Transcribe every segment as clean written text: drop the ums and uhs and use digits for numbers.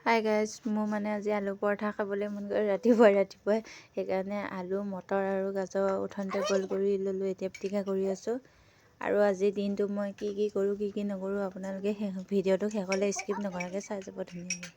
Hi guys, মোৰ মানে আজি আলু পৰঠা খাবলৈ মন গ'ল ৰাতিপুৱাই সেইকাৰণে আলু মটৰ আৰু গাজৰ উঠোনতে বইল কৰি ল'লোঁ। এতিয়া পিটিকা কৰি আছোঁ। আৰু আজিৰ দিনটো মই কি কৰোঁ কি নকৰোঁ আপোনালোকে ভিডিঅ'টো শেষলৈ স্কিপ নকৰাকৈ চাই যাব ধুনীয়াকৈ।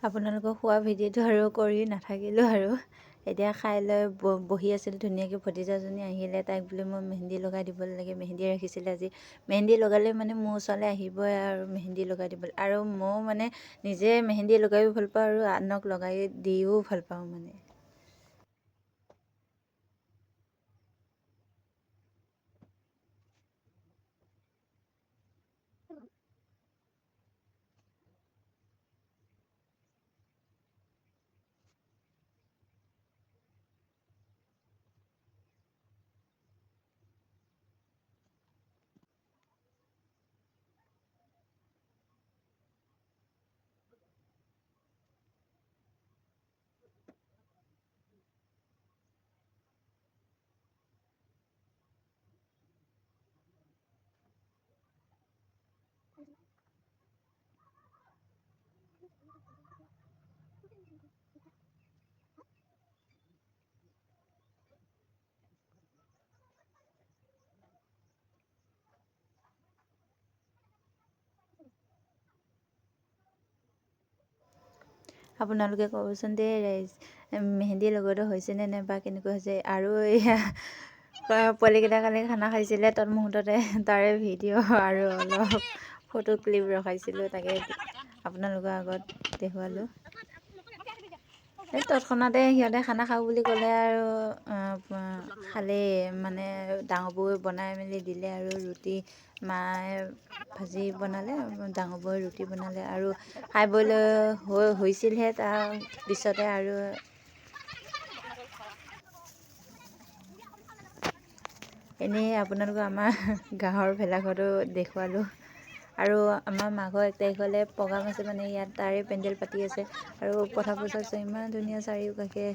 আপোনালোকক খোৱা ভিডিঅ'টো আৰু কৰি নাথাকিলোঁ আৰু এতিয়া খাই লৈ বহি আছিল ধুনীয়াকৈ। ভতিজাজনী আহিলে, তাইক বোলে মই মেহেন্দি লগাই দিব লাগে। মেহেন্দি ৰাখিছিলে আজি। মেহেন্দি লগালে মানে মোৰ ওচৰলৈ আহিবই আৰু মেহেন্দি লগাই দিবলৈ। আৰু ময়ো মানে নিজে মেহেন্দি লগাইও ভাল পাওঁ আৰু আনক লগাই দিও ভাল পাওঁ মানে। আপোনালোকে ক'বচোন দেই ৰাইজ, মেহেন্দি লগোৱাটো হৈছেনে নাই বা কেনেকুৱা হৈছে। আৰু এয়া পোৱালিকেইটা কালি খানা খাইছিলে তৎমুহূৰ্ততে তাৰে ভিডিঅ' আৰু অলপ ফটো ক্লিপ ৰখাইছিলোঁ, তাকে আপোনালোকৰ আগত দেখুৱালোঁ। এই তৎক্ষণাতে সিহঁতে খানা খাওঁ বুলি ক'লে আৰু খালেই মানে ডাঙৰ বৌৱে বনাই মেলি দিলে। আৰু ৰুটি মায়ে ভাজি বনালে, ডাঙৰ বৌৱে ৰুটি বনালে আৰু খাই বৈ লৈ হৈছিলহে তাৰ পিছতে আৰু এনেই আপোনালোকৰ আমাৰ গাঁৱৰ ভেলাঘৰটো দেখুৱালোঁ। আৰু আমাৰ মাঘৰ 1 তাৰিখলৈ প্ৰগ্ৰাম আছে, মানে ইয়াত তাৰে পেণ্ডেল পাতি আছে। আৰু পথাৰবোৰ চাইছোঁ ইমান ধুনীয়া, চাৰিওকাষে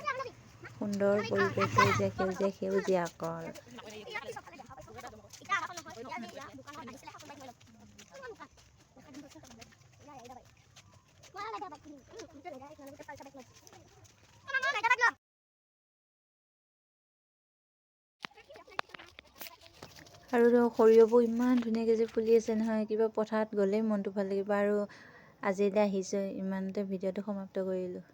সুন্দৰ পৰিৱেশ, সেউজীয়া অকল। আৰু সৰিয়হবোৰ ইমান ধুনীয়াকৈ যে ফুলি আছে নহয়, কিবা পথাৰত গ'লেই মনটো ভাল লাগিব। আৰু আজিলৈ আহিছোঁ, ইমানতে ভিডিঅ'টো সমাপ্ত কৰিলোঁ।